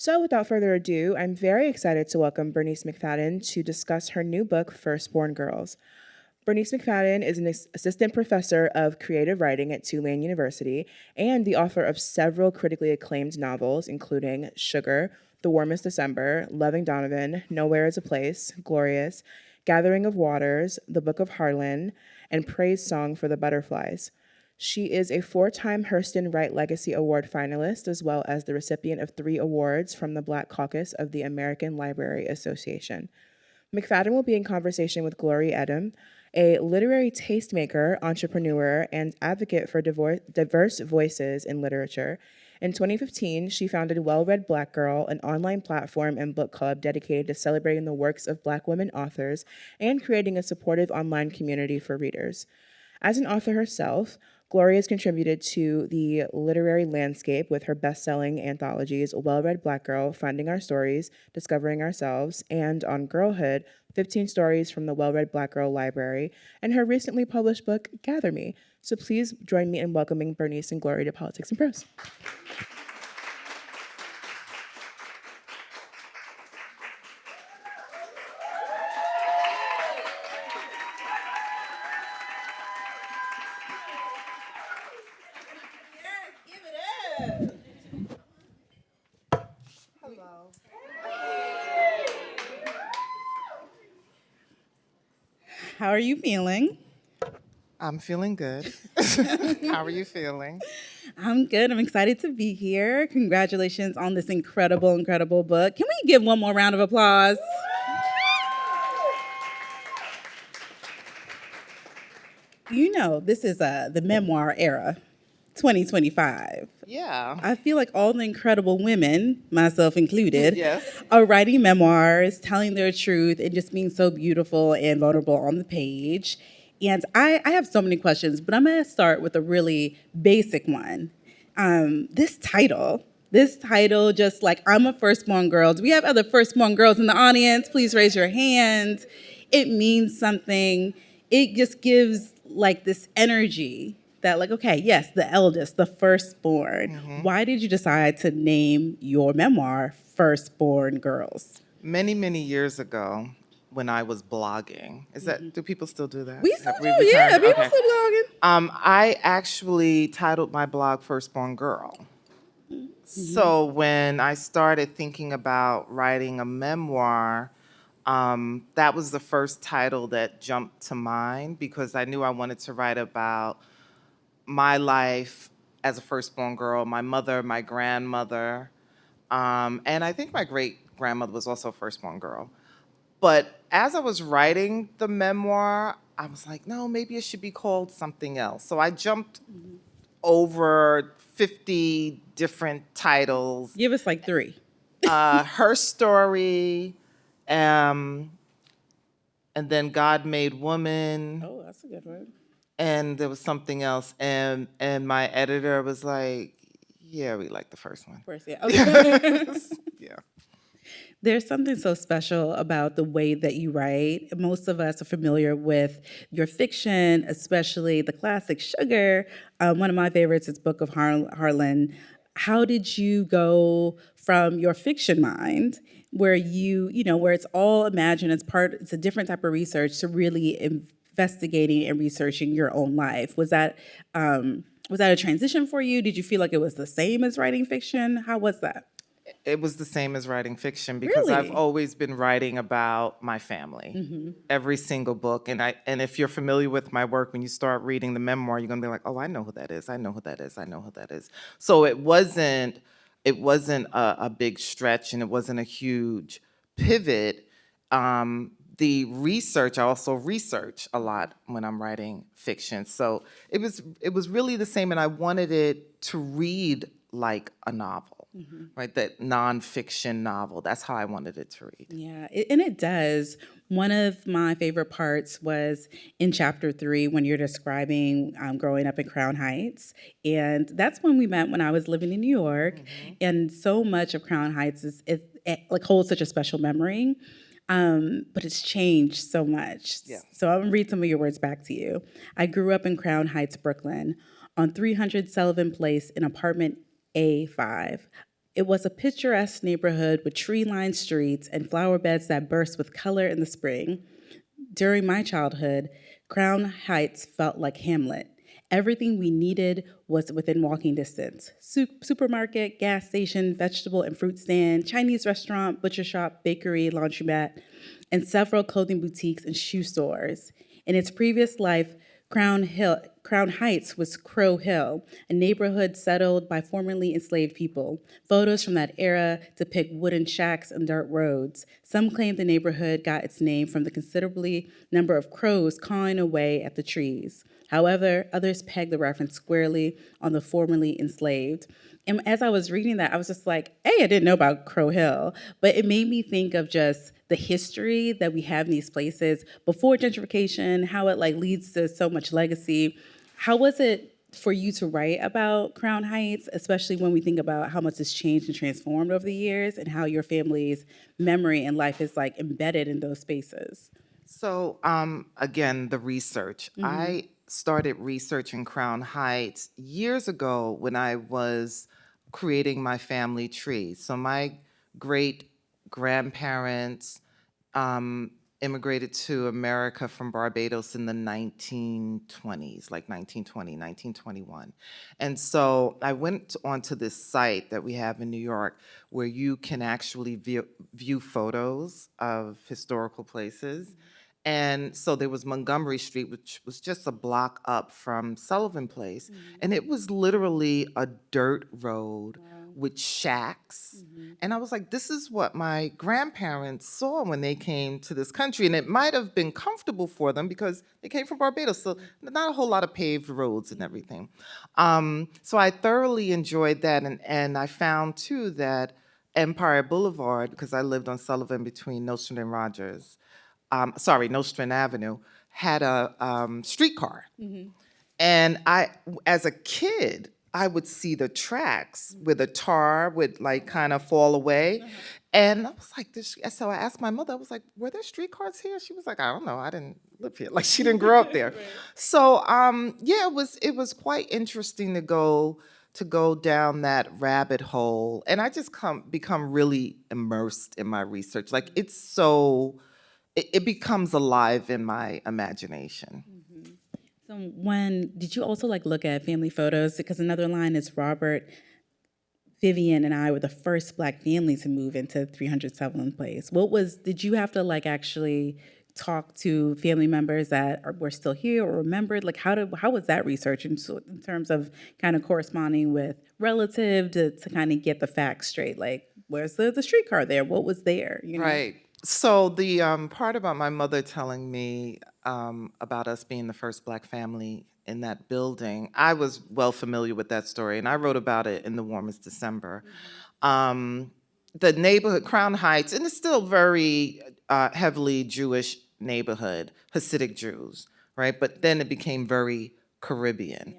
So, without further ado, I'm very excited to welcome Bernice McFadden to discuss her new book, Firstborn Girls. Bernice McFadden is an assistant professor of creative writing at Tulane University and the author of several critically acclaimed novels, including Sugar, The Warmest December, Loving Donovan, Nowhere is a Place, Glorious, Gathering of Waters, The Book of Harlan, and Praise Song for the Butterflies. She is a four-time Hurston Wright Legacy Award finalist, as well as the recipient of 3 awards from the Black Caucus of the American Library Association. McFadden will be in conversation with Gloria Edim, a literary tastemaker, entrepreneur, and advocate for diverse voices in literature. In 2015, she founded Well Read Black Girl, an online platform and book club dedicated to celebrating the works of Black women authors and creating a supportive online community for readers. As an author herself, Gloria has contributed to the literary landscape with her best-selling anthologies, Well Read Black Girl, Finding Our Stories, Discovering Ourselves, and on girlhood, 15 Stories from the Well Read Black Girl Library, and her recently published book, Gather Me. So please join me in welcoming Bernice and Gloria to Politics and Prose. How are you feeling? I'm feeling good. How are you feeling? I'm good. I'm excited to be here. Congratulations on this incredible, incredible book. Can we give one more round of applause? You know, this is the memoir era, 2025. Yeah. I feel like all the incredible women, myself included, Yes. are writing memoirs, telling their truth, and just being so beautiful and vulnerable on the page. And I have so many questions, but I'm going to start with a really basic one. This title, just like I'm a firstborn girl. Do we have other firstborn girls in the audience? Please raise your hand. It means something. It just gives like this energy that like, okay, yes, the eldest, the firstborn. Mm-hmm. Why did you decide to name your memoir Firstborn Girls? Many, many years ago, when I was blogging, do people still do that? We still do, yeah, people still blogging. I actually titled my blog Firstborn Girl. Mm-hmm. So when I started thinking about writing a memoir, that was the first title that jumped to mind because I knew I wanted to write about my life as a firstborn girl, my mother, my grandmother, and I think my great-grandmother was also a firstborn girl. But as I was writing the memoir, I was like, no, maybe it should be called something else. So I jumped over 50 different titles. Give us like 3. Her Story, and then God Made Woman. Oh, that's a good one. And there was something else, and my editor was like, "Yeah, we like the first one." First, yeah. Okay. Yeah. There's something so special about the way that you write. Most of us are familiar with your fiction, especially the classic Sugar. One of my favorites is Book of Harlan. How did you go from your fiction mind, where where it's all imagined, it's a different type of research, to really investigating and researching your own life? Was that a transition for you? Did you feel like it was the same as writing fiction? How was that? It was the same as writing fiction because Really? I've always been writing about my family. Mm-hmm. Every single book, and if you're familiar with my work, when you start reading the memoir, you're gonna be like, oh, I know who that is. I know who that is. I know who that is. So it wasn't a big stretch, and it wasn't a huge pivot. The research, I also research a lot when I'm writing fiction. So it was really the same, and I wanted it to read like a novel, right? That nonfiction novel. That's how I wanted it to read. Yeah, and it does. One of my favorite parts was in chapter 3 when you're describing growing up in Crown Heights. And that's when we met when I was living in New York. Mm-hmm. And so much of Crown Heights it holds such a special memory. But it's changed so much. Yeah. So I'm going to read some of your words back to you. I grew up in Crown Heights, Brooklyn, on 300 Sullivan Place in apartment A5. It was a picturesque neighborhood with tree-lined streets and flower beds that burst with color in the spring. During my childhood, Crown Heights felt like Hamlet. Everything we needed was within walking distance. Supermarket, gas station, vegetable and fruit stand, Chinese restaurant, butcher shop, bakery, laundromat, and several clothing boutiques and shoe stores. In its previous life, Crown Heights was Crow Hill, a neighborhood settled by formerly enslaved people. Photos from that era depict wooden shacks and dirt roads. Some claim the neighborhood got its name from the considerably number of crows cawing away at the trees. However, others peg the reference squarely on the formerly enslaved. And as I was reading that, I was just like, hey, I didn't know about Crow Hill, but it made me think of just the history that we have in these places before gentrification, how it like leads to so much legacy. How was it for you to write about Crown Heights, especially when we think about how much it's changed and transformed over the years and how your family's memory and life is like embedded in those spaces? So, again, the research. I started researching Crown Heights years ago when I was creating my family tree. So my great grandparents immigrated to America from Barbados in the 1920s, like 1920, 1921. And so I went onto this site that we have in New York where you can actually view photos of historical places. And so there was Montgomery Street, which was just a block up from Sullivan Place. And it was literally a dirt road with shacks. And I was like, this is what my grandparents saw when they came to this country. And it might have been comfortable for them because they came from Barbados. So not a whole lot of paved roads and everything. So I thoroughly enjoyed that. And I found, too, that Empire Boulevard, because I lived on Sullivan between Nostrand and Rogers, Nostrand Avenue, had a streetcar. And as a kid, I would see the tracks where the tar would like kind of fall away. And I was like, so I asked my mother, I was like, were there streetcars here? She was like, I don't know, I didn't live here. Like she didn't grow up there. So yeah, it was quite interesting to go down that rabbit hole. And I just become really immersed in my research. Like it becomes alive in my imagination. So did you also like look at family photos? Because another line is Robert, Vivian, and I were the first Black family to move into 300 Sutherland Place. Did you have to like actually talk to family members that were still here or remembered? Like how was that research in terms of kind of corresponding with relative to kind of get the facts straight? Like where's the streetcar there? What was there? You know? Right. So the part about my mother telling me about us being the first Black family in that building, I was well familiar with that story, and I wrote about it in The Warmest December. The neighborhood, Crown Heights, and it's still very heavily Jewish neighborhood, Hasidic Jews, right? But then it became very Caribbean.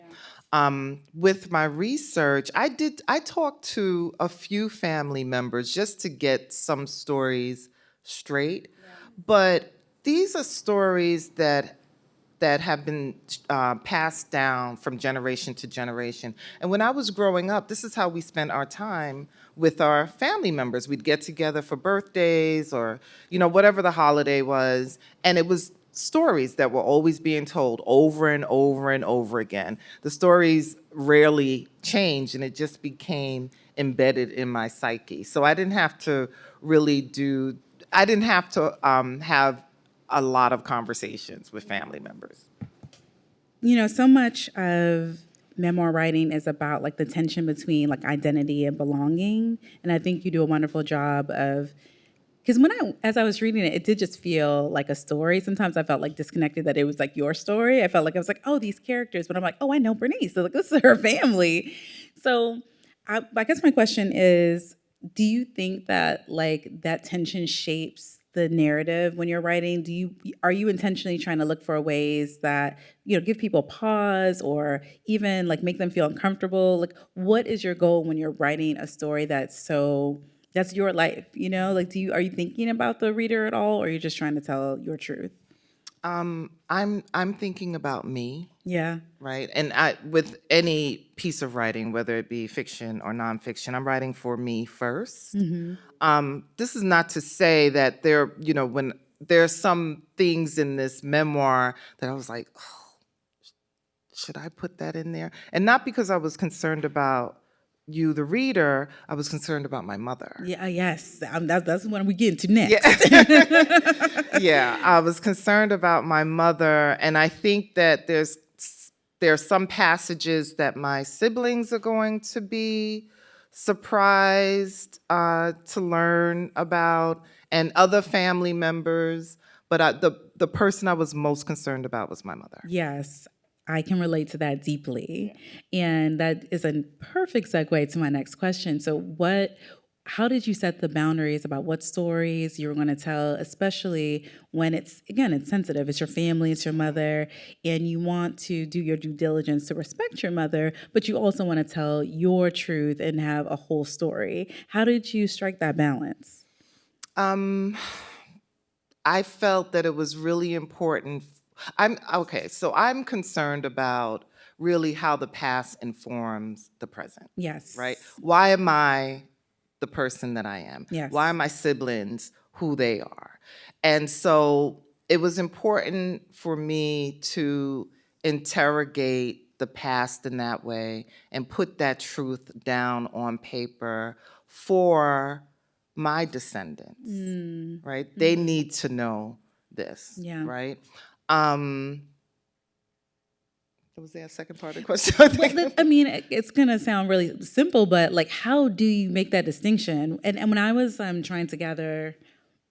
With my research, I talked to a few family members just to get some stories straight, but these are stories that have been passed down from generation to generation. And when I was growing up, this is how we spent our time with our family members. We'd get together for birthdays or, whatever the holiday was, and it was stories that were always being told over and over and over again. The stories rarely changed, and it just became embedded in my psyche. So I didn't have to have a lot of conversations with family members. So much of memoir writing is about like the tension between like identity and belonging. And I think you do a wonderful job of, because as I was reading it, it did just feel like a story. Sometimes I felt like disconnected that it was like your story. I felt like I was like, oh, these characters, but I'm like, oh, I know Bernice. So like, this is her family. So I guess my question is, do you think that like that tension shapes the narrative when you're writing? Are you intentionally trying to look for ways that, give people pause or even like make them feel uncomfortable? Like, what is your goal when you're writing a story that's your life, Like, are you thinking about the reader at all, or are you just trying to tell your truth? I'm thinking about me, Yeah. right? And with any piece of writing, whether it be fiction or nonfiction, I'm writing for me first. This is not to say that when there's some things in this memoir that I was like, oh, should I put that in there? And not because I was concerned about you, the reader, I was concerned about my mother. Yeah. Yes. That's what we get into next. Yeah. Yeah, I was concerned about my mother, and I think that there's some passages that my siblings are going to be surprised to learn about, and other family members. But the person I was most concerned about was my mother. Yes, I can relate to that deeply. And that is a perfect segue to my next question. So how did you set the boundaries about what stories you were going to tell, especially when it's sensitive, it's your family, it's your mother, and you want to do your due diligence to respect your mother, but you also want to tell your truth and have a whole story. How did you strike that balance? I felt that it was really important. So I'm concerned about really how the past informs the present. Yes. Right? Why am I the person that I am? Yes. Why are my siblings who they are? And so it was important for me to interrogate the past in that way and put that truth down on paper for my descendants, right? They need to know this, right? Was there a second part of the question? Well, I mean, it's going to sound really simple, but like, how do you make that distinction? And when I was trying to gather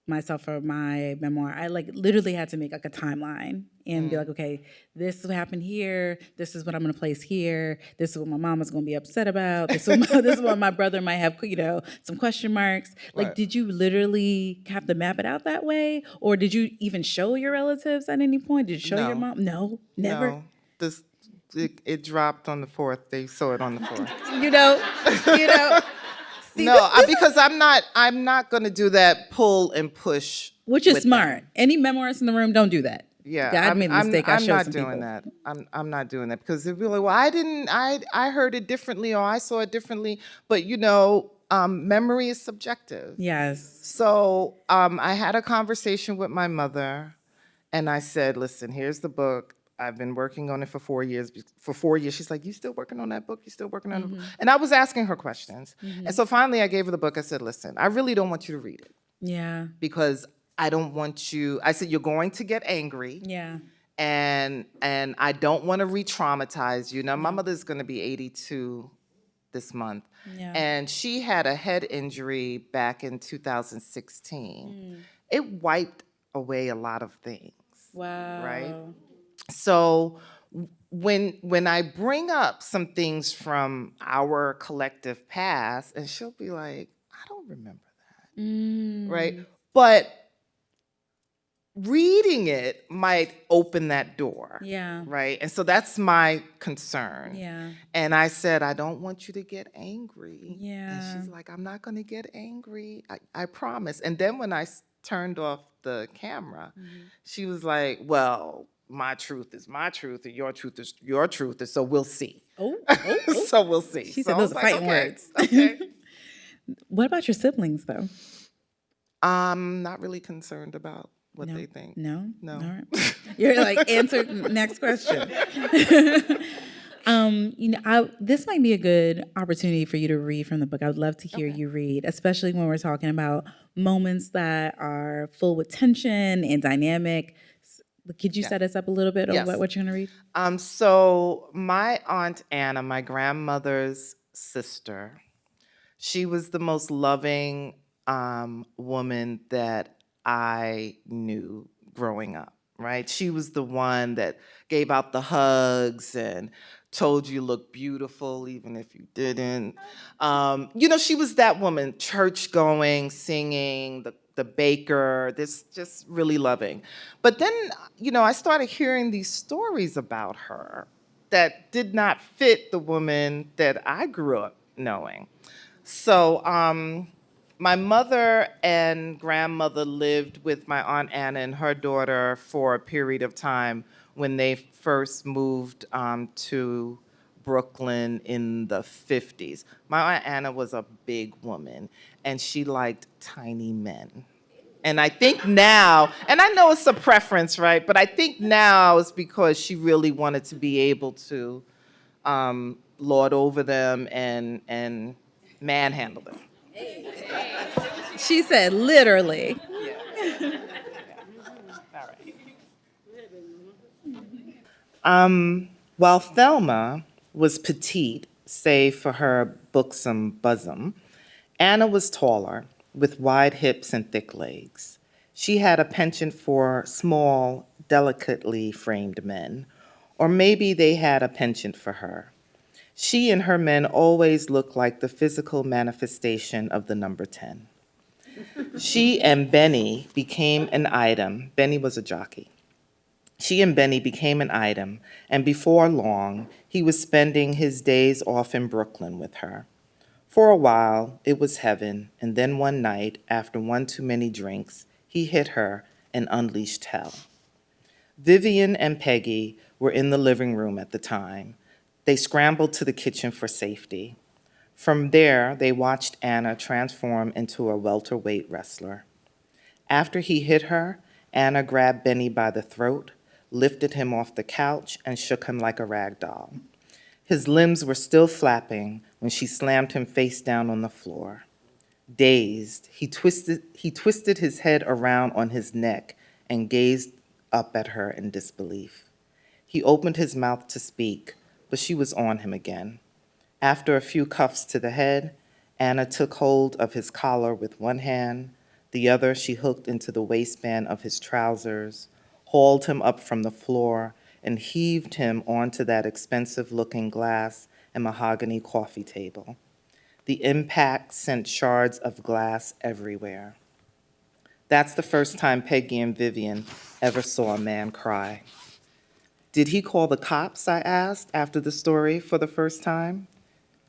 myself for my memoir, I literally had to make a timeline and be like, okay, this is what happened here. This is what I'm going to place here. This is what my mama's going to be upset about. This is what my brother might have, some question marks. Right. Did you literally have to map it out that way? Or did you even show your relatives at any point? Did you show your mom? No, never. No. It dropped on the 4th. They saw it on the 4th. See, no, because I'm not going to do that pull and push. Which is smart. Them. Any memoirists in the room, don't do that. Yeah, I made a mistake. I'm not doing that. I'm not doing that because they're really, well, I heard it differently or I saw it differently. But memory is subjective. Yes. So I had a conversation with my mother, and I said, "Listen, here's the book. I've been working on it for 4 years. For 4 years, she's like, you still working on that book? You still working on the book?" And I was asking her questions. And so finally I gave her the book. I said, "Listen, I really don't want you to read it." Yeah. Because I don't want you, I said, "You're going to get angry." Yeah. And I don't want to re-traumatize you. Now, my mother's going to be 82 this month. Yeah. And she had a head injury back in 2016. It wiped away a lot of things. Wow. Right? So when I bring up some things from our collective past, and she'll be like, "I don't remember that." Right? But reading it might open that door. Yeah. Right? And so that's my concern. Yeah. And I said, "I don't want you to get angry." Yeah. And she's like, "I'm not going to get angry. I promise." And then when I turned off the camera, she was like, "Well, my truth is my truth, and your truth is your truth, and so we'll see." Oh. So we'll see. She so said those are fighting words. Okay. What about your siblings, though? I'm not really concerned about what they think. No? No. All right. You're like, answer next question. This might be a good opportunity for you to read from the book. I would love to hear you read, especially when we're talking about moments that are full with tension and dynamic. Could you set us up a little bit on what you're going to read? So my Aunt Anna, my grandmother's sister, she was the most loving woman that I knew growing up, right? She was the one that gave out the hugs and told you look beautiful even if you didn't. She was that woman, church going, singing, the baker, this just really loving. But then, I started hearing these stories about her that did not fit the woman that I grew up knowing. So My mother and grandmother lived with my Aunt Anna and her daughter for a period of time when they first moved to Brooklyn in the 50s. My Aunt Anna was a big woman, and she liked tiny men. And I think now, and I know it's a preference, right? But I think now it's because she really wanted to be able to lord over them and manhandle them. She said literally. While Thelma was petite, save for her buxom bosom, Anna was taller, with wide hips and thick legs. She had a penchant for small, delicately framed men, or maybe they had a penchant for her. She and her men always looked like the physical manifestation of the number 10. She and Benny became an item. Benny was a jockey. She and Benny became an item, and before long, he was spending his days off in Brooklyn with her. For a while, it was heaven, and then one night, after one too many drinks, he hit her and unleashed hell. Vivian and Peggy were in the living room at the time. They scrambled to the kitchen for safety. From there, they watched Anna transform into a welterweight wrestler. After he hit her, Anna grabbed Benny by the throat, lifted him off the couch, and shook him like a rag doll. His limbs were still flapping when she slammed him face down on the floor. Dazed, he twisted his head around on his neck and gazed up at her in disbelief. He opened his mouth to speak, but she was on him again. After a few cuffs to the head, Anna took hold of his collar with one hand, the other she hooked into the waistband of his trousers, hauled him up from the floor, and heaved him onto that expensive-looking glass and mahogany coffee table. The impact sent shards of glass everywhere. That's the first time Peggy and Vivian ever saw a man cry. Did he call the cops, I asked, after the story for the first time.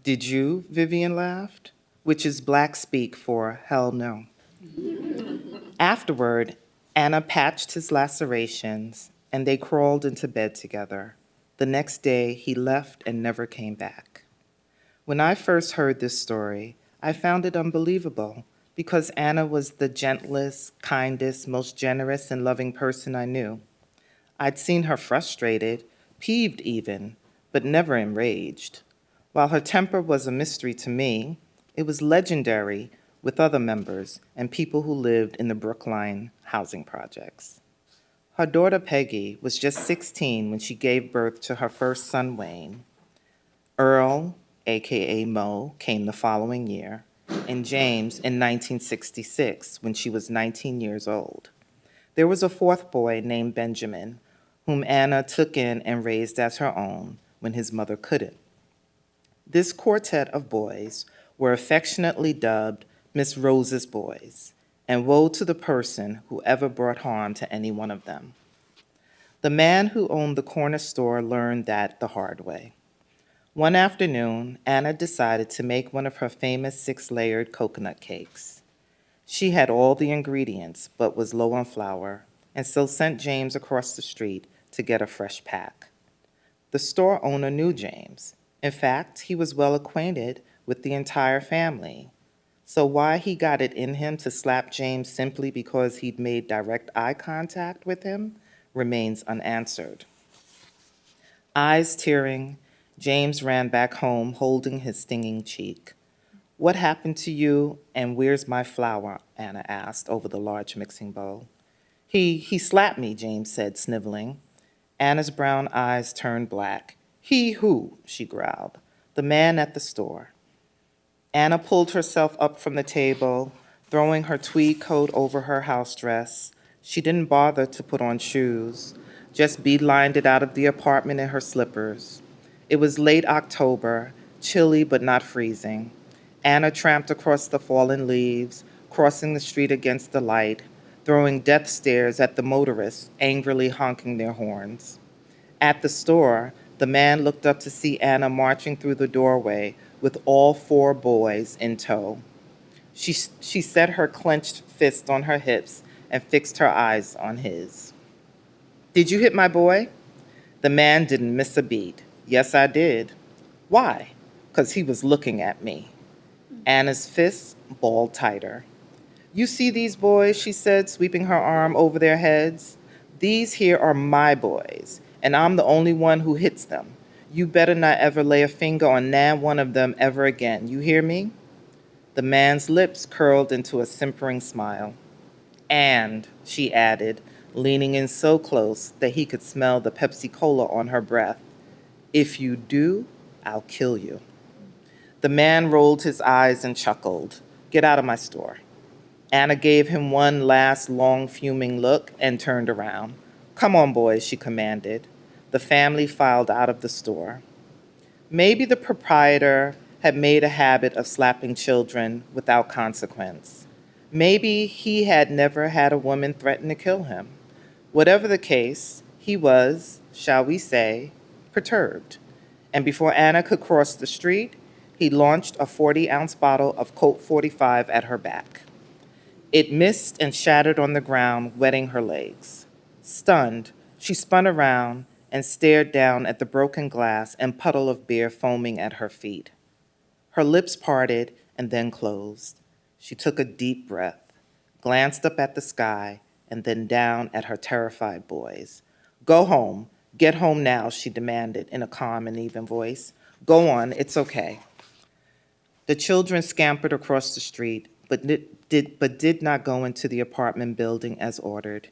Did you? Vivian laughed, which is Black speak for hell no. Afterward, Anna patched his lacerations, and they crawled into bed together. The next day, he left and never came back. When I first heard this story, I found it unbelievable because Anna was the gentlest, kindest, most generous and loving person I knew. I'd seen her frustrated, peeved even, but never enraged. While her temper was a mystery to me, it was legendary with other members and people who lived in the Brookline housing projects. Her daughter Peggy was just 16 when she gave birth to her first son, Wayne. Earl, aka Mo, came the following year, and James in 1966 when she was 19 years old. There was a fourth boy named Benjamin, whom Anna took in and raised as her own when his mother couldn't. This quartet of boys were affectionately dubbed Miss Rose's boys, and woe to the person who ever brought harm to any one of them. The man who owned the corner store learned that the hard way. One afternoon, Anna decided to make one of her famous 6-layered coconut cakes. She had all the ingredients, but was low on flour, and so sent James across the street to get a fresh pack. The store owner knew James. In fact, he was well acquainted with the entire family. So why he got it in him to slap James simply because he'd made direct eye contact with him remains unanswered. Eyes tearing, James ran back home holding his stinging cheek. "What happened to you, and where's my flour?" Anna asked over the large mixing bowl. He slapped me," James said, sniveling. Anna's brown eyes turned black. "He who?" she growled. "The man at the store." Anna pulled herself up from the table, throwing her tweed coat over her house dress. She didn't bother to put on shoes, just beelined it out of the apartment in her slippers. It was late October, chilly but not freezing. Anna tramped across the fallen leaves, crossing the street against the light, throwing death stares at the motorists angrily honking their horns. At the store, the man looked up to see Anna marching through the doorway with all 4 boys in tow. She set her clenched fist on her hips and fixed her eyes on his. Did you hit my boy? The man didn't miss a beat. Yes, I did. Why? 'Cause he was looking at me. Anna's fists balled tighter. You see these boys, she said, sweeping her arm over their heads. These here are my boys, and I'm the only one who hits them. You better not ever lay a finger on nan one of them ever again. You hear me? The man's lips curled into a simpering smile. And, she added, leaning in so close that he could smell the Pepsi-Cola on her breath, if you do, I'll kill you. The man rolled his eyes and chuckled. Get out of my store. Anna gave him one last long fuming look and turned around. Come on, boys, she commanded. The family filed out of the store. Maybe the proprietor had made a habit of slapping children without consequence. Maybe he had never had a woman threaten to kill him. Whatever the case, he was, shall we say, perturbed. And before Anna could cross the street, he launched a 40-ounce bottle of Colt 45 at her back. It missed and shattered on the ground, wetting her legs. Stunned, she spun around and stared down at the broken glass and puddle of beer foaming at her feet. Her lips parted and then closed. She took a deep breath, glanced up at the sky, and then down at her terrified boys. Go home. Get home now, she demanded in a calm and even voice. Go on, it's okay. The children scampered across the street, but did not go into the apartment building as ordered.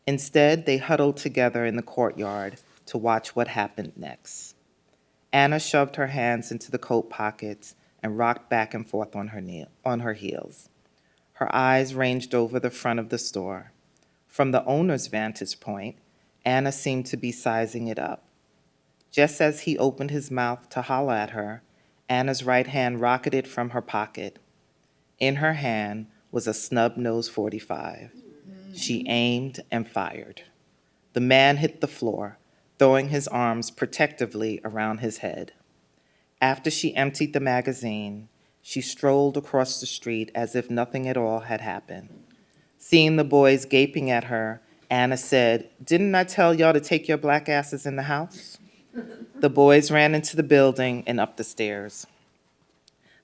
Instead, they huddled together in the courtyard to watch what happened next. Anna shoved her hands into the coat pockets and rocked back and forth on her heels. Her eyes ranged over the front of the store. From the owner's vantage point, Anna seemed to be sizing it up. Just as he opened his mouth to holler at her, Anna's right hand rocketed from her pocket. In her hand was a snub-nosed 45. She aimed and fired. The man hit the floor, throwing his arms protectively around his head. After she emptied the magazine, she strolled across the street as if nothing at all had happened. Seeing the boys gaping at her, Anna said, Didn't I tell y'all to take your black asses in the house? The boys ran into the building and up the stairs.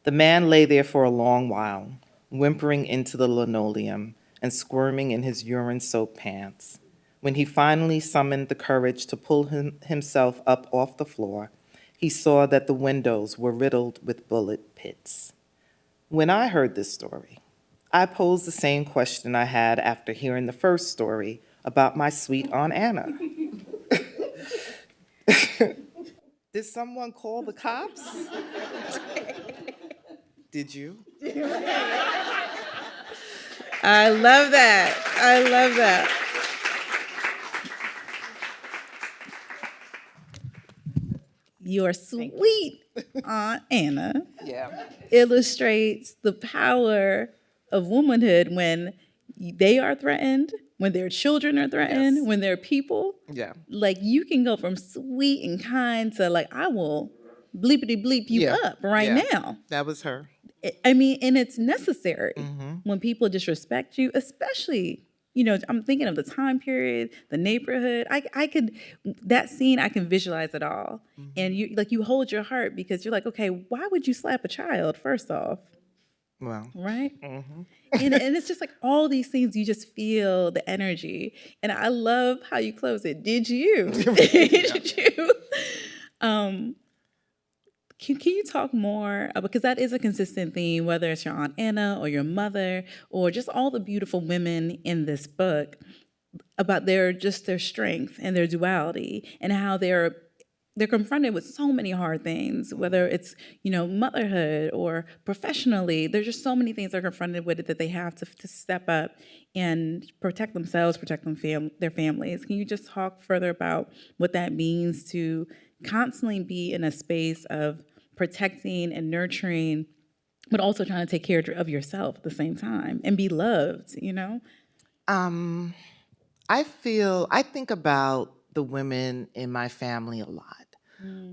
The man lay there for a long while, whimpering into the linoleum and squirming in his urine-soaked pants. When he finally summoned the courage to pull himself up off the floor, he saw that the windows were riddled with bullet pits. When I heard this story, I posed the same question I had after hearing the first story about my sweet Aunt Anna. Did someone call the cops? Did you? I love that. I love that. Your sweet Aunt Anna illustrates the power of womanhood when they are threatened, when their children are threatened, when they're people. Yeah. Like, you can go from sweet and kind to like, I will bleepity bleep you up right now. That was her. I mean, and it's necessary when people disrespect you, especially, you know, I'm thinking of the time period, the neighborhood. I could, that scene, I can visualize it all. And you hold your heart because you're like, okay, why would you slap a child, first off? Well. Right? And it's just like all these things, you just feel the energy. And I love how you close it. Did you? Did you? Can you talk more, because that is a consistent theme, whether it's your Aunt Anna or your mother or just all the beautiful women in this book, about their strength and their duality and how they're confronted with so many hard things, whether it's, you know, motherhood or professionally. There's just so many things they're confronted with that they have to step up and protect themselves, protect their families. Can you just talk further about what that means to constantly be in a space of protecting and nurturing, but also trying to take care of yourself at the same time and be loved, you know? I think about the women in my family a lot.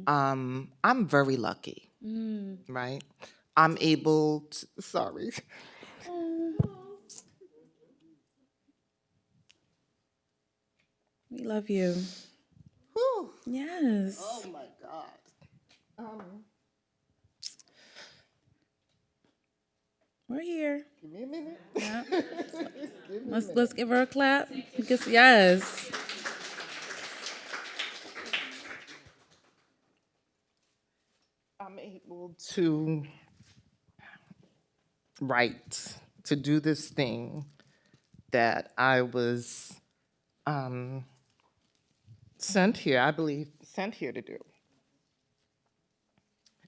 I'm very lucky, right? I'm able to, We love you. Whew. Yes. Oh my God. We're here. Give me a minute. Yeah. Give me a minute. Let's give her a clap. Because, yes. I'm able to write, to do this thing that I was sent here, I believe, sent here to do.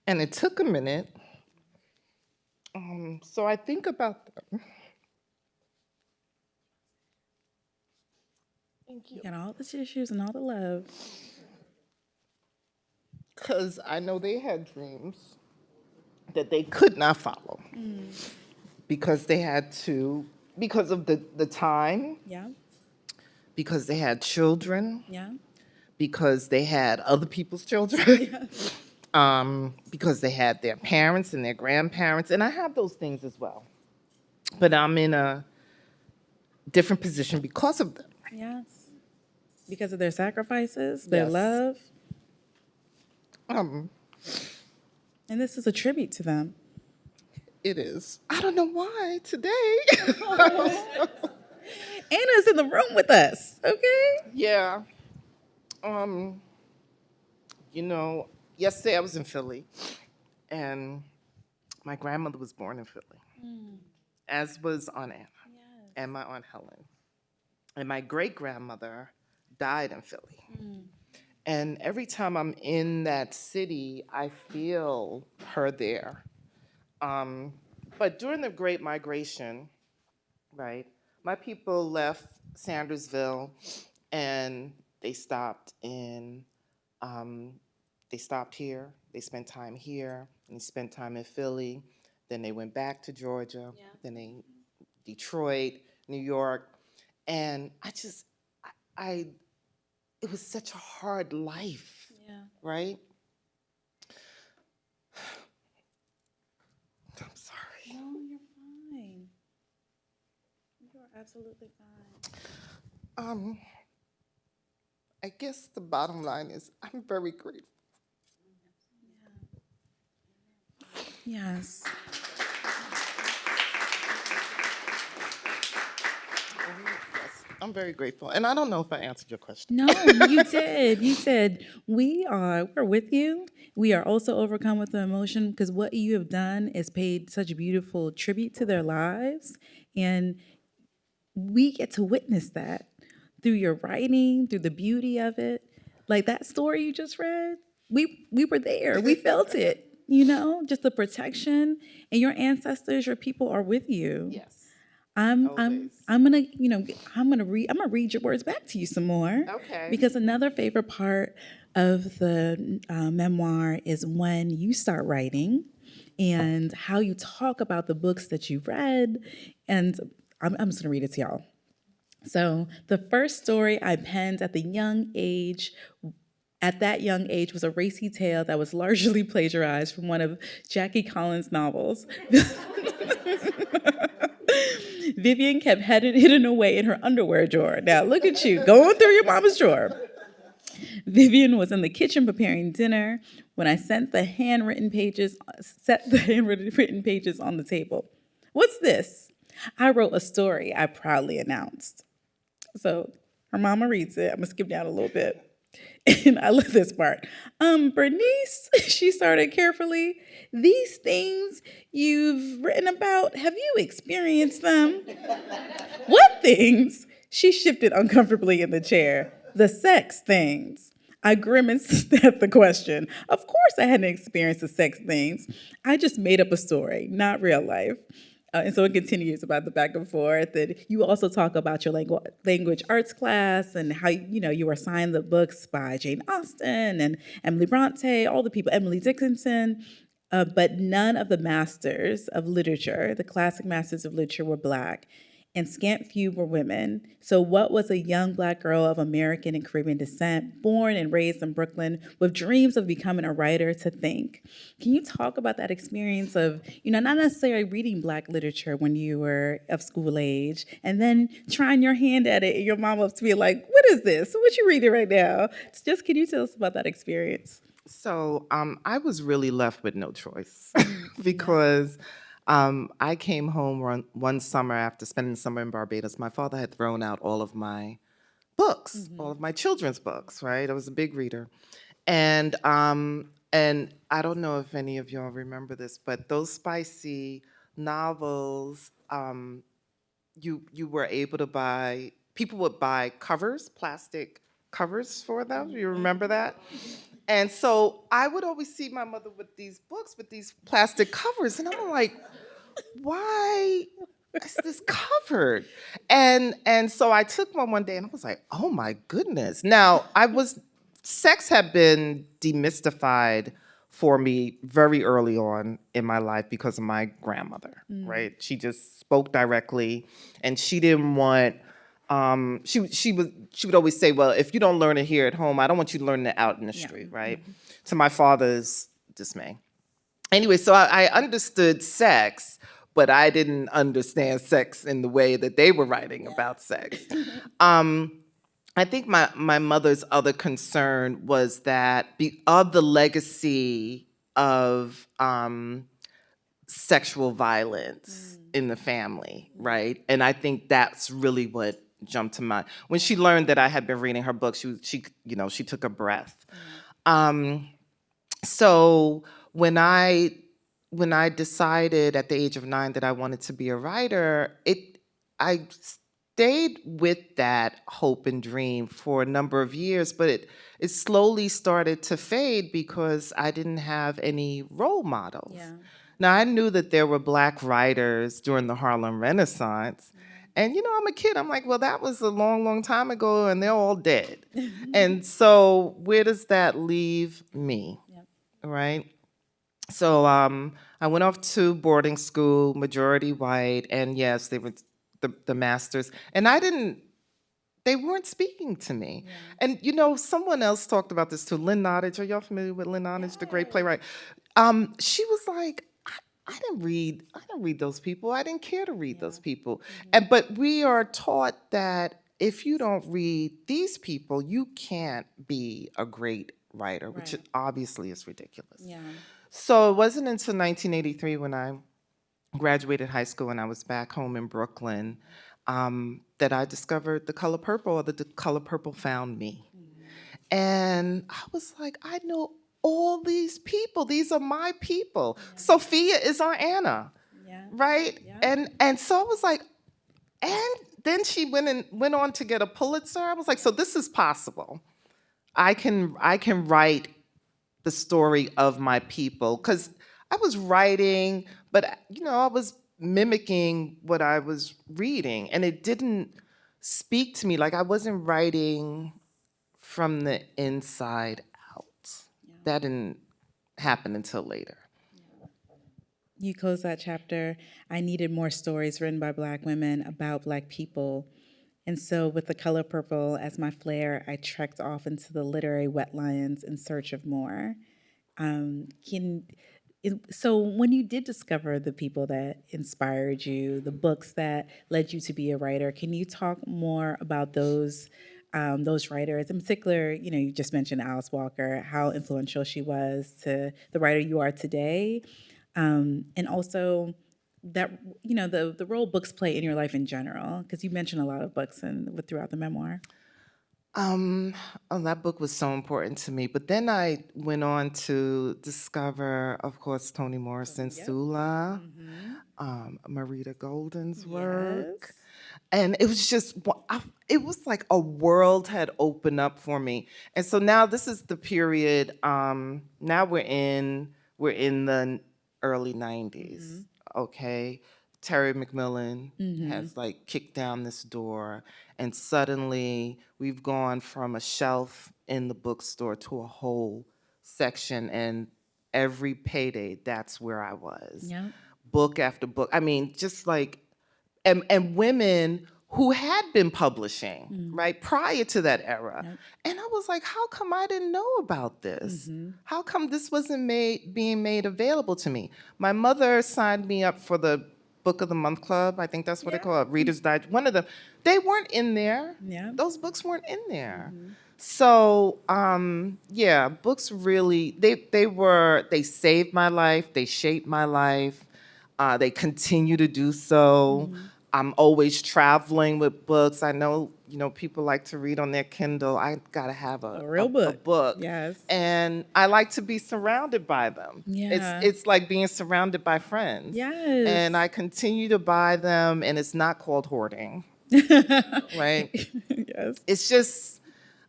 And it took a minute. So I think about them. Thank you. You got all the tissues and all the love. Because I know they had dreams that they could not follow because they had to, because of the time, Yeah. because they had children, Yeah. because they had other people's children, because they had their parents and their grandparents, and I have those things as well. But I'm in a different position because of them. Yes. Because of their sacrifices, their Yes. love. Um, And this is a tribute to them. it is. I don't know why today. Anna's in the room with us, okay? Yeah. You know, yesterday I was in Philly, and my grandmother was born in Philly, as was Aunt Anna and my Aunt Helen. And my great-grandmother died in Philly. And every time I'm in that city, I feel her there. But during the Great Migration, right, my people left Sandersville and they stopped here, they spent time here, and they spent time in Philly, then they went back to Georgia, then Detroit, New York, and it was such a hard life, right? I'm sorry. No, you're fine. You're absolutely fine. I guess the bottom line is I'm very grateful. Yes. Yes, I'm very grateful. And I don't know if I answered your question. No, you did. You said we're with you. We are also overcome with the emotion because what you have done is paid such a beautiful tribute to their lives. And we get to witness that through your writing, through the beauty of it. Like that story you just read, we were there. We felt it, just the protection. And your ancestors, your people are with you. Yes. I'm gonna read your words back to you some more. Okay. Because another favorite part of the memoir is when you start writing and how you talk about the books that you've read. And I'm just gonna read it to y'all. So the first story I penned at that young age was a racy tale that was largely plagiarized from one of Jackie Collins' novels. Vivian kept hidden away in her underwear drawer. Now look at you, going through your mama's drawer. Vivian was in the kitchen preparing dinner when I set the handwritten pages on the table. What's this? I wrote a story, I proudly announced. So her mama reads it. I'm gonna skip down a little bit. And I love this part. Bernice, she started carefully. These things you've written about, have you experienced them? What things? She shifted uncomfortably in the chair. The sex things. I grimaced at the question. Of course I hadn't experienced the sex things. I just made up a story, not real life. And so it continues about the back and forth. And you also talk about your language arts class and how you were assigned the books by Jane Austen and Emily Bronte, all the people, Emily Dickinson, but none of the masters of literature, the classic masters of literature, were Black. and scant few were women. So what was a young Black girl of American and Caribbean descent, born and raised in Brooklyn, with dreams of becoming a writer to think? Can you talk about that experience of, not necessarily reading Black literature when you were of school age, and then trying your hand at it, and your mom up to be like, what is this? What you reading right now? Just, can you tell us about that experience? So I was really left with no choice because I came home one summer after spending the summer in Barbados. My father had thrown out all of my books, all of my children's books, right? I was a big reader. And I don't know if any of y'all remember this, but those spicy novels, you were able to buy, people would buy covers, plastic covers for them. You remember that? And so I would always see my mother with these books with these plastic covers, and I'm like, why is this covered? And so I took one day, and I was like, oh my goodness. Now sex had been demystified for me very early on in my life because of my grandmother, right? She just spoke directly, and she didn't want. She would always say, well, if you don't learn it here at home, I don't want you to learn it out in the street, right? To my father's dismay. Anyway, so I understood sex, but I didn't understand sex in the way that they were writing about sex. I think my mother's other concern was that of the legacy of sexual violence in the family, right? And I think that's really what jumped to mind. When she learned that I had been reading her book, she took a breath. So when I decided at the age of 9 that I wanted to be a writer, I stayed with that hope and dream for a number of years, but it slowly started to fade because I didn't have any role models. Yeah. Now, I knew that there were Black writers during the Harlem Renaissance. And, I'm a kid. I'm like, well, that was a long, long time ago, and they're all dead. And so where does that leave me, right? So I went off to boarding school, majority white, and yes, they were the masters. And they weren't speaking to me. Yeah. And, someone else talked about this too, Lynn Nottage. Are y'all familiar with Lynn Nottage, the great playwright? She was like, I didn't read those people. I didn't care to read those people. But we are taught that if you don't read these people, you can't be a great writer, which obviously is ridiculous. Yeah. So it wasn't until 1983 when I graduated high school and I was back home in Brooklyn that I discovered The Color Purple, or The Color Purple Found Me. And I was like, I know all these people. These are my people. Yeah. Sophia is our Anna, right? Yeah. And so I was like, and then she went on to get a Pulitzer. I was like, so this is possible. I can write the story of my people, because I was writing, but I was mimicking what I was reading, and it didn't speak to me. Like, I wasn't writing from the inside out. That didn't happen until later. You close that chapter, I needed more stories written by Black women about Black people. And so with The Color Purple as my flair, I trekked off into the literary wetlands in search of more. So when you did discover the people that inspired you, the books that led you to be a writer, can you talk more about those writers? In particular, you just mentioned Alice Walker, how influential she was to the writer you are today. And also that, the role books play in your life in general, because you mentioned a lot of books throughout the memoir. That book was so important to me. But then I went on to discover, of course, Toni Morrison, Sula, Marita Golden's work. And it was just, it was like a world had opened up for me. And so now this is the period, now we're in the early 90s, okay? Terry McMillan has kicked down this door, and suddenly we've gone from a shelf in the bookstore to a whole section, and every payday, that's where I was. Yep. Book after book. I mean, just like and women who had been publishing, right, prior to that era. Yep. And I was like, how come I didn't know about this? How come this wasn't being made available to me? My mother signed me up for the Book of the Month Club. I think that's what they call it, Reader's Digest. One of them. They weren't in there. Yeah. Those books weren't in there. So, yeah, books really, they saved my life. They shaped my life. They continue to do so. I'm always traveling with books. I know, people like to read on their Kindle. I gotta have a real book. A book. Yes. And I like to be surrounded by them. Yeah. It's like being surrounded by friends. Yes. And I continue to buy them, and it's not called hoarding, right? Yes. It's just,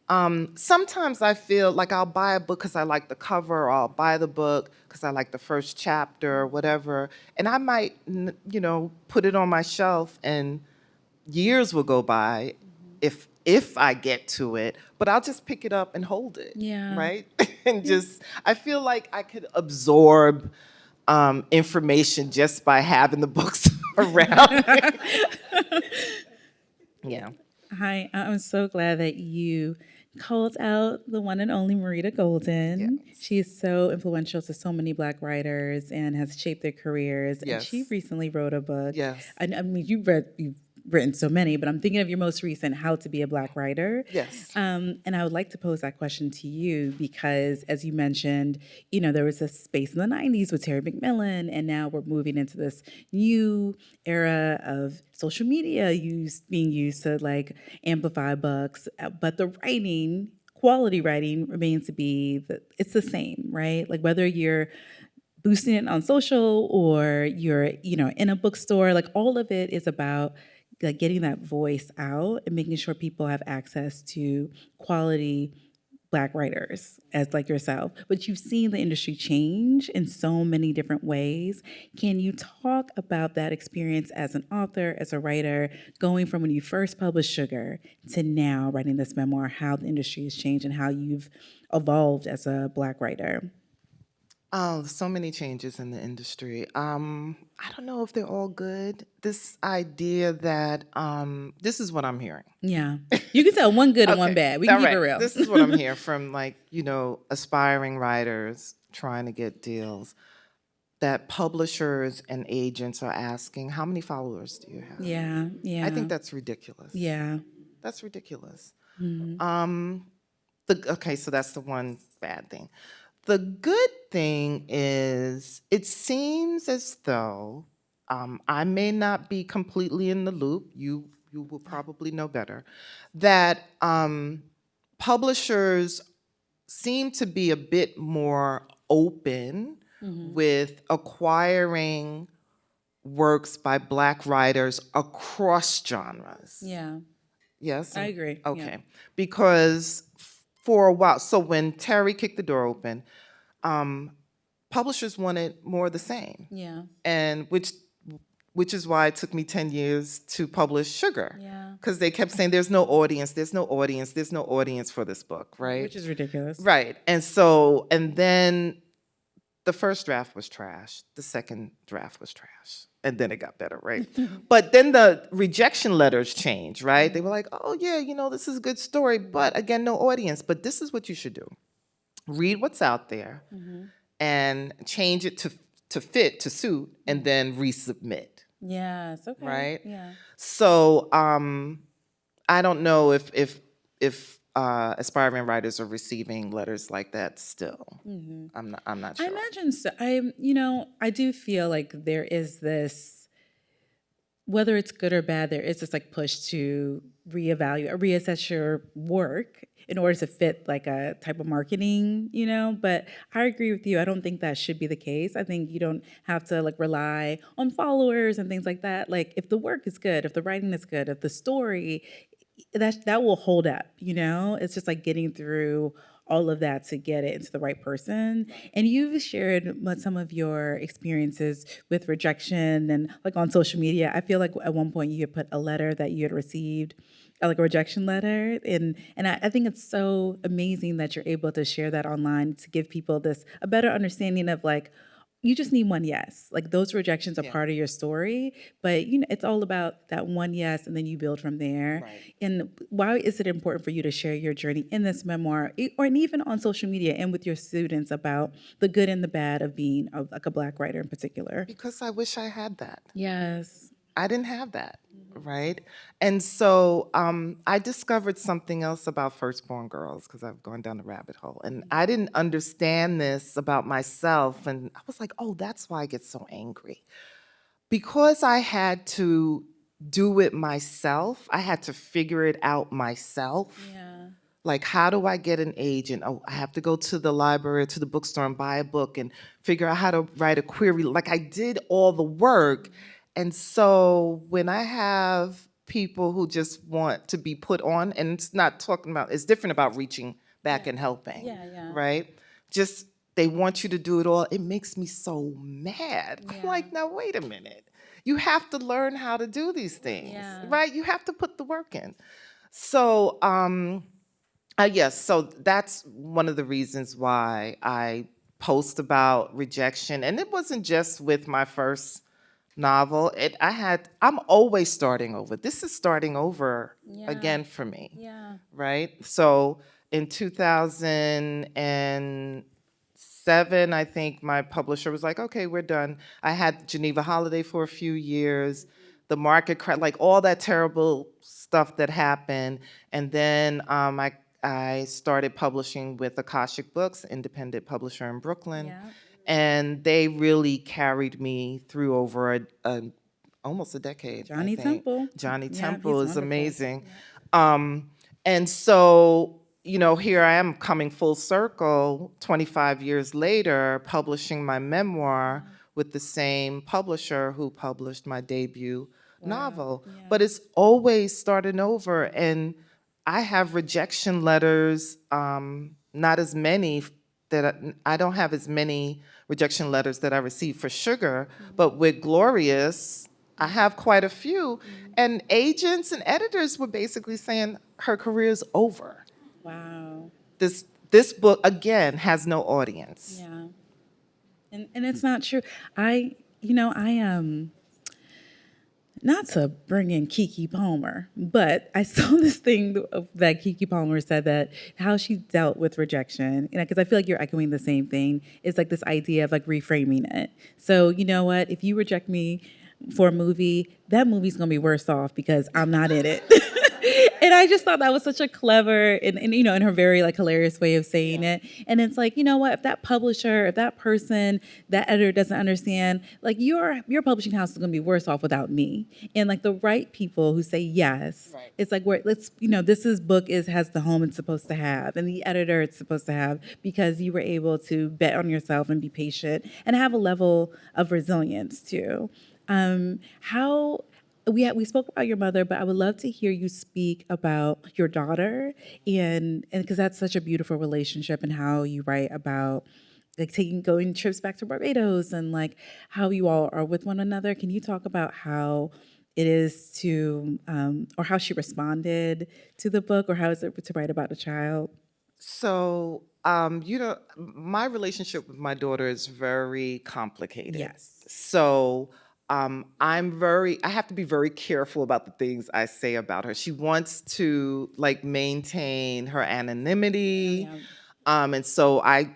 sometimes I feel like I'll buy a book because I like the cover, or I'll buy the book because I like the first chapter or whatever. And I might, put it on my shelf, and years will go by if I get to it, but I'll just pick it up and hold it. Yeah. Right? And I feel like I could absorb information just by having the books around. Yeah. Hi, I'm so glad that you called out the one and only Marita Golden. Yes. She is so influential to so many Black writers and has shaped their careers. Yes. And she recently wrote a book. Yes. I mean, you've written so many, but I'm thinking of your most recent, How to Be a Black Writer. Yes. And I would like to pose that question to you because, as you mentioned, there was a space in the 90s with Terry McMillan, and now we're moving into this new era of social media being used to like amplify books, but the writing, quality writing remains to be, it's the same, right? Like whether you're boosting it on social or you're, in a bookstore, like all of it is about like getting that voice out and making sure people have access to quality Black writers as like yourself. But you've seen the industry change in so many different ways. Can you talk about that experience as an author, as a writer, going from when you first published Sugar to now writing this memoir, how the industry has changed and how you've evolved as a Black writer? Oh, so many changes in the industry. I don't know if they're all good. This idea that this is what I'm hearing. Yeah. You can tell one good and one bad. We can keep it real. This is what I'm hearing from aspiring writers trying to get deals. That publishers and agents are asking, how many followers do you have? Yeah, yeah. I think that's ridiculous. Yeah. That's ridiculous. Mm-hmm. So that's the one bad thing. The good thing is, it seems as though I may not be completely in the loop. You will probably know better. That publishers seem to be a bit more open with acquiring works by Black writers across genres. Yeah. Yes? I agree. Okay. Yeah. Because for a while, so when Terry kicked the door open, publishers wanted more of the same. Yeah. And which is why it took me 10 years to publish Sugar. Yeah. Because they kept saying there's no audience for this book, right? Which is ridiculous. Right. And then the first draft was trash. The second draft was trash. And then it got better, right? But then the rejection letters changed, right? They were like, oh, yeah, this is a good story, but again, no audience. But this is what you should do. Read what's out there and change it to suit, and then resubmit. Yes, okay. Right? Yeah. So I don't know if aspiring writers are receiving letters like that still. I'm not sure. I imagine so. I do feel like there is this, whether it's good or bad, there is this like push to reevaluate or reassess your work in order to fit like a type of marketing, but I agree with you. I don't think that should be the case. I think you don't have to like rely on followers and things like that. Like if the work is good, if the writing is good, if the story, that will hold up, It's just like getting through all of that to get it into the right person. And you've shared some of your experiences with rejection and like on social media. I feel like at one point you had put a letter that you had received, like a rejection letter. And I think it's so amazing that you're able to share that online to give people a better understanding of like you just need one yes. Like those rejections are part of your story, but it's all about that one yes, and then you build from there. Right. And why is it important for you to share your journey in this memoir, or even on social media and with your students, about the good and the bad of being like a Black writer in particular? Because I wish I had that. Yes. I didn't have that, right? And so I discovered something else about Firstborn Girls, because I've gone down the rabbit hole. And I didn't understand this about myself. And I was like, oh, that's why I get so angry. Because I had to do it myself, I had to figure it out myself. Yeah. Like, how do I get an agent? Oh, I have to go to the library, to the bookstore, and buy a book and figure out how to write a query. Like, I did all the work. And so when I have people who just want to be put on, and it's not talking about, it's different about reaching back and helping, right? Just, they want you to do it all. It makes me so mad. I'm like, now, wait a minute. You have to learn how to do these things, right? You have to put the work in. So, yes, so that's one of the reasons why I post about rejection. And it wasn't just with my first novel. I'm always starting over. This is starting over again for me. Yeah. Right? So in 2007, I think my publisher was like, okay, we're done. I had Geneva Holiday for a few years, the market crash, like all that terrible stuff that happened. And then I started publishing with Akashic Books, independent publisher in Brooklyn. Yeah. And they really carried me through over almost a decade. Johnny Temple. Johnny Yeah, Temple he's is wonderful. amazing. And so, here I am coming full circle 25 years later, publishing my memoir with the same publisher who published my debut novel. Yeah. But it's always starting over. And I have rejection letters, not as many I don't have as many rejection letters that I received for Sugar, but with Glorious, I have quite a few. And agents and editors were basically saying her career's over. Wow. This book, again, has no audience. Yeah. And it's not true. I not to bring in Kiki Palmer, but I saw this thing that Kiki Palmer said, that how she dealt with rejection, because I feel like you're echoing the same thing. It's like this idea of like reframing it. So you know what? If you reject me for a movie, that movie's gonna be worse off because I'm not in it. And I just thought that was such a clever and in her very like hilarious way of saying it. And it's like, you know what, if that publisher, if that person, that editor doesn't understand, like your publishing house is gonna be worse off without me. And like the right people who say yes, it's like this book has the home it's supposed to have and the editor it's supposed to have, because you were able to bet on yourself and be patient and have a level of resilience too. We spoke about your mother, but I would love to hear you speak about your daughter, and because that's such a beautiful relationship, and how you write about like going trips back to Barbados, and like how you all are with one another. Can you talk about how it is to, or how she responded to the book, or how is it to write about a child? So, my relationship with my daughter is very complicated. Yes. So, I have to be very careful about the things I say about her. She wants to like maintain her anonymity. And so I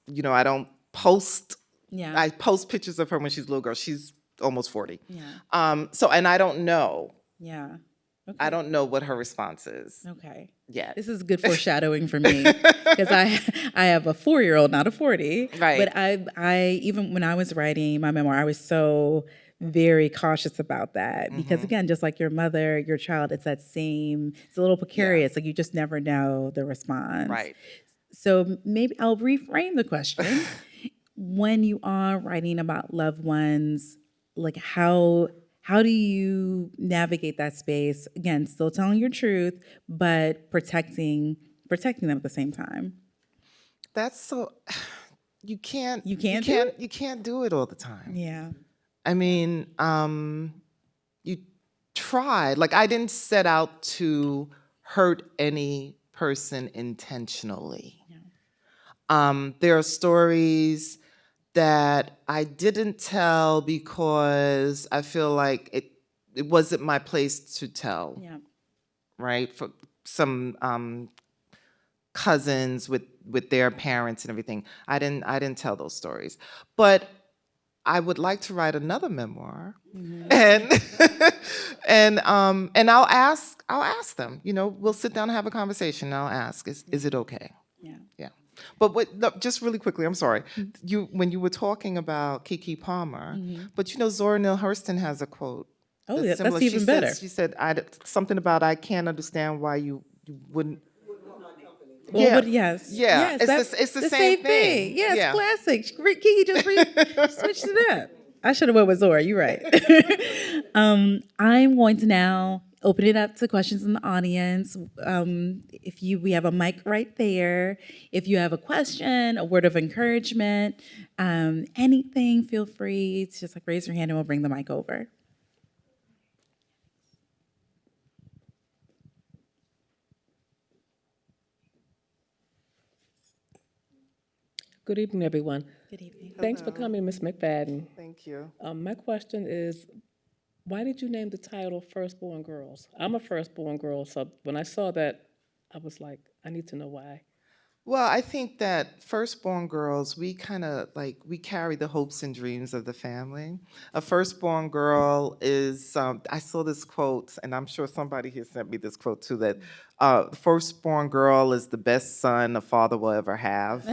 don't post. Yeah. I post pictures of her when she's a little girl. She's almost 40. Yeah. And I don't know. Yeah. Okay. I don't know what her response is. Okay. Yet. This is good foreshadowing for me, because I have a 4-year-old, not a 40. Right. But I even when I was writing my memoir, I was so very cautious about that, because again, just like your mother, your child, it's a little precarious. Like you just never know the response. Right. So maybe I'll reframe the question. When you are writing about loved ones, like how do you navigate that space? Again, still telling your truth, but protecting them at the same time. That's so you can't do it? You can't do it all the time. Yeah. I mean, you try. Like I didn't set out to hurt any person intentionally. Yeah. There are stories that I didn't tell because I feel like it wasn't my place to tell, Yeah. right? For some cousins with their parents and everything. I didn't tell those stories. But I would like to write another memoir. And and I'll ask them, we'll sit down and have a conversation and I'll ask, is it okay? Yeah. Yeah. But no, just really quickly, I'm sorry. When you were talking about Keke Palmer, but Zora Neale Hurston has a quote. Oh, yeah, similar. that's even better. She said something about I can't understand why you wouldn't. Well, Yeah. but yes. Yeah. Yes, It's the same thing. Yes, Yeah. classic. Kiki just switched it up. I should have went with Zora. You're right. I'm going to now open it up to questions in the audience. We have a mic right there. If you have a question, a word of encouragement, anything, feel free to just raise your hand and we'll bring the mic over. Good evening, everyone. Good evening. Thanks for coming, Ms. McFadden. Thank you. My question is, why did you name the title Firstborn Girls? I'm a firstborn girl, so when I saw that, I was like, I need to know why. Well, I think that firstborn girls, we kind of we carry the hopes and dreams of the family. A firstborn girl is, I saw this quote, and I'm sure somebody here sent me this quote too, that firstborn girl is the best son a father will ever have.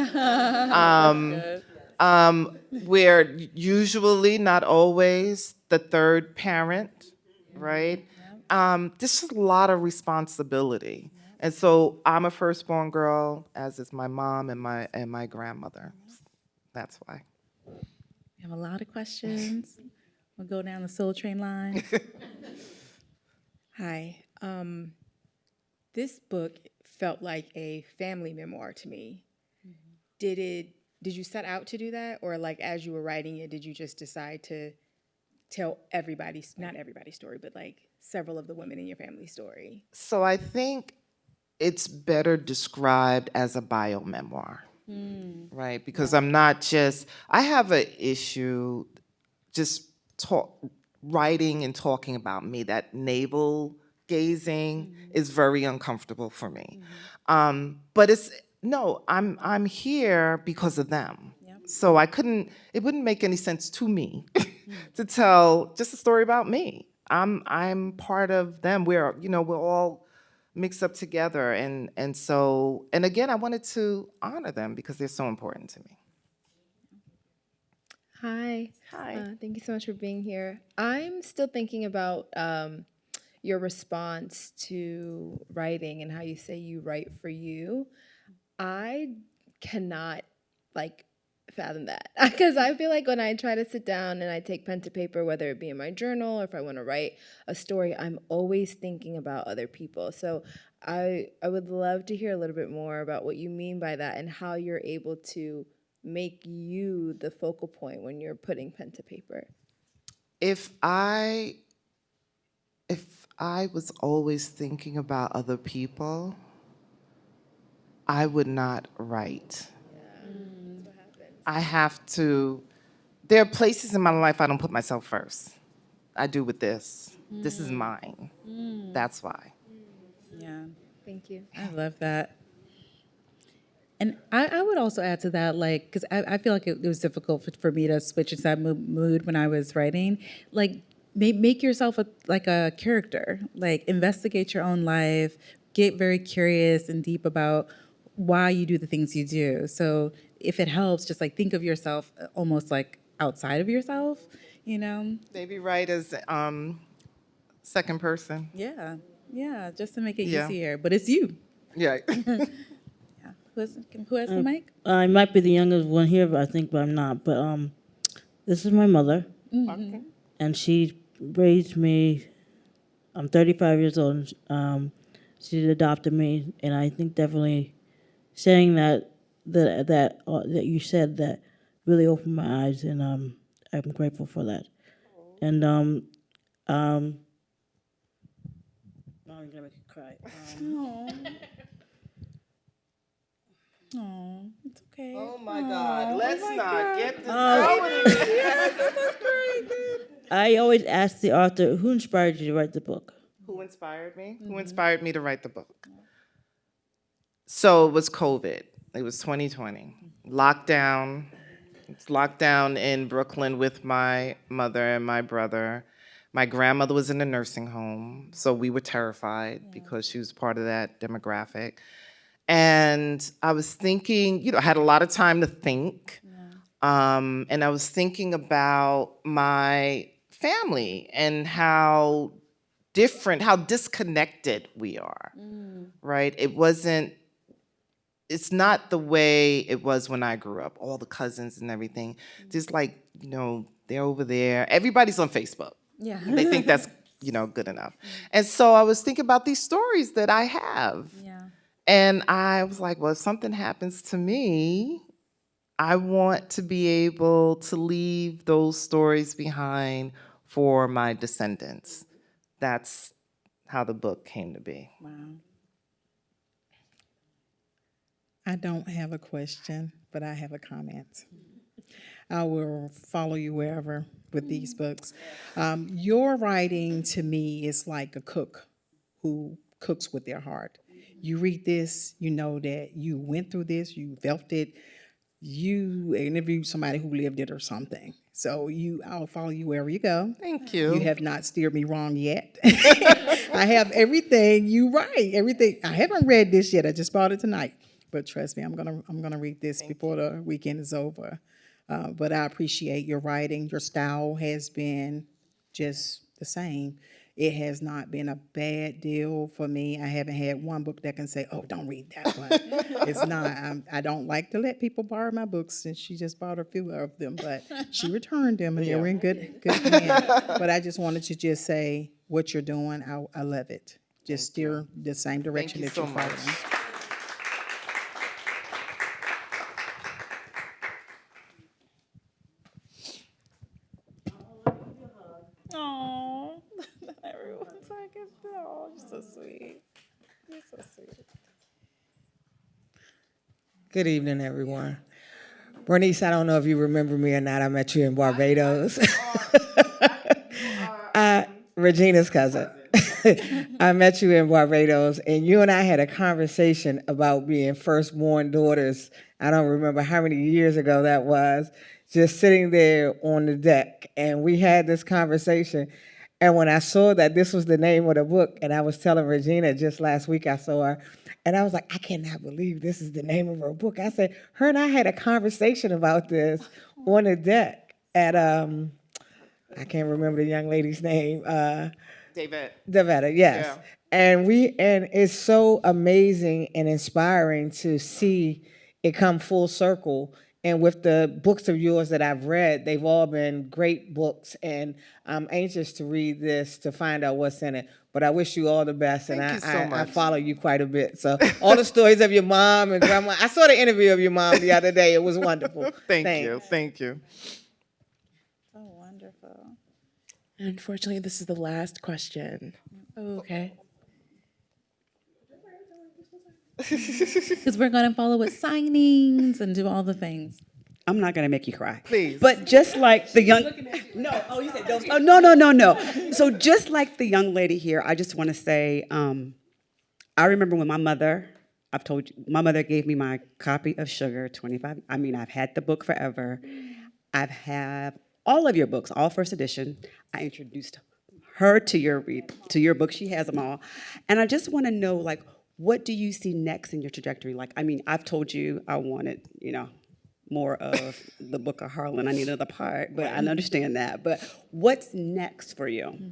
We're usually, not always, the third parent, right? This is a lot of responsibility. And so I'm a firstborn girl, as is my mom and my grandmother. That's why. We have a lot of questions. We'll go down the Soul Train line. Hi. This book felt like a family memoir to me. Did you set out to do that? Or as you were writing it, did you just decide to tell not everybody's story, but several of the women in your family's story? So I think it's better described as a biomemoir, right? Because I'm not just, I have an issue just writing and talking about me. That navel gazing is very uncomfortable for me. But I'm here because of them. Yep. So it wouldn't make any sense to me to tell just a story about me. I'm part of them. We're all mixed up together, and again, I wanted to honor them because they're so important to me. Hi. Hi. Thank you so much for being here. I'm still thinking about your response to writing and how you say you write for you. I cannot fathom that because I feel like when I try to sit down and I take pen to paper, whether it be in my journal or if I want to write a story, I'm always thinking about other people. So I would love to hear a little bit more about what you mean by that and how you're able to make you the focal point when you're putting pen to paper. If I was always thinking about other people, I would not write. That's what happens. I have to, there are places in my life I don't put myself first. I do with this. This is mine. That's why. Yeah. Thank you. I love that. And I would also add to that, because I feel like it was difficult for me to switch into that mood when I was writing. Make yourself a character. Investigate your own life. Get very curious and deep about why you do the things you do. So if it helps, just think of yourself almost outside of yourself, Maybe write as second person. Yeah, just to make it Yeah. easier. But it's you. Yeah. Yeah. Who has the mic? I might be the youngest one here, but I'm not. But this is my mother, Okay. and she raised me. I'm 35 years old. She adopted me, and I think definitely saying that you said that really opened my eyes, and I'm grateful for that. And now I'm gonna make you cry. Oh, it's okay. Oh my God, let's not get this I always ask the author, who inspired you to write the book? Who inspired me? Who inspired me to write the book? So it was COVID. It was 2020. Lockdown. It's lockdown in Brooklyn with my mother and my brother. My grandmother was in a nursing home, so we were terrified because she was part of that demographic. And I was thinking, I had a lot of time to think. And I was thinking about my family and how different, how disconnected we are, right? It's not the way it was when I grew up, all the cousins and everything. Just like, they're over there. Everybody's on Facebook. Yeah. They think that's, good enough. And so I was thinking about these stories that I have. Yeah. And I was like, well, if something happens to me, I want to be able to leave those stories behind for my descendants. That's how the book came to be. Wow. I don't have a question, but I have a comment. I will follow you wherever with these books. Your writing to me is like a cook who cooks with their heart. You read this, you know that you went through this, you felt it, you interviewed somebody who lived it or something. So I'll follow you wherever you go. Thank you. You have not steered me wrong yet. I have everything you write, everything. I haven't read this yet. I just bought it tonight. But trust me, I'm gonna read this before the weekend is over. But I appreciate your writing. Your style has been just the same. It has not been a bad deal for me. I haven't had one book that can say, "Oh, don't read that one." It's not. I don't like to let people borrow my books, and she just bought a few of them, but she returned them, and they were in good hands. But I just wanted to just say what you're doing. I love it. Just steer the same direction you that you're so much. following. Oh, everyone's like, oh, you're so sweet. You're so sweet. Good evening, everyone. Bernice, I don't know if you remember me or not. I met you in Barbados. Regina's cousin. I met you in Barbados, and you and I had a conversation about being firstborn daughters. I don't remember how many years ago that was, just sitting there on the deck. And we had this conversation. And when I saw that this was the name of the book, and I was telling Regina just last week I saw her, and I was like, I cannot believe this is the name of her book. I said, her and I had a conversation about this on the deck at, I can't remember the young lady's name. Davetta, yes. Yeah. And it's so amazing and inspiring to see it come full circle. And with the books of yours that I've read, they've all been great books, and I'm anxious to read this to find out what's in it. But I wish you all the best, and Thank you so I much. follow you quite a bit. So all the stories of your mom and grandma, I saw the interview of your mom the other day. It was wonderful. Thank Thanks. you. So wonderful. Unfortunately, this is the last question. Oh, okay. Because we're going to follow with signings and do all the things. I'm not going to make you cry. Please. But just like the young... No, oh, you said don't... Oh, no. So just like the young lady here, I just want to say, I remember when my mother, I've told you, my mother gave me my copy of Sugar, 25... I mean, I've had the book forever. I've had all of your books, all first edition. I introduced her to your book. She has them all. And I just want to know, like, what do you see next in your trajectory? Like, I mean, I've told you I wanted, more of the Book of Harlan. I need another part, but I understand that. But what's next for you?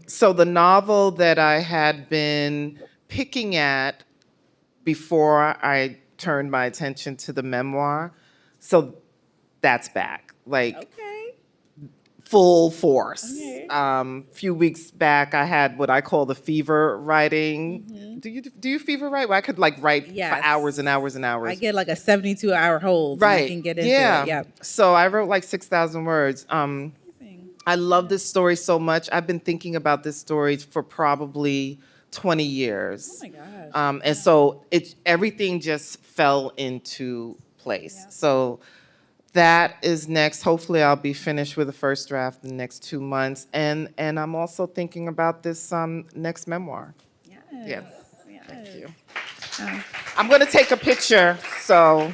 So the novel that I had been picking at before I turned my attention to the memoir, so that's back, like full force. Few weeks back, I had what I call the fever writing. Do you fever write? Where I could write Yes. for hours and hours and hours. I get like a 72-hour hold. Right. And I can get into yeah. it. Yeah. So I wrote like 6,000 words. I love this story so much. I've been thinking about this story for probably 20 years. Oh my gosh. And so everything just fell into place. So that is next. Hopefully I'll be finished with the first draft in the next 2 months. And I'm also thinking about this next memoir. Yes. Thank you. I'm going to take a picture, so.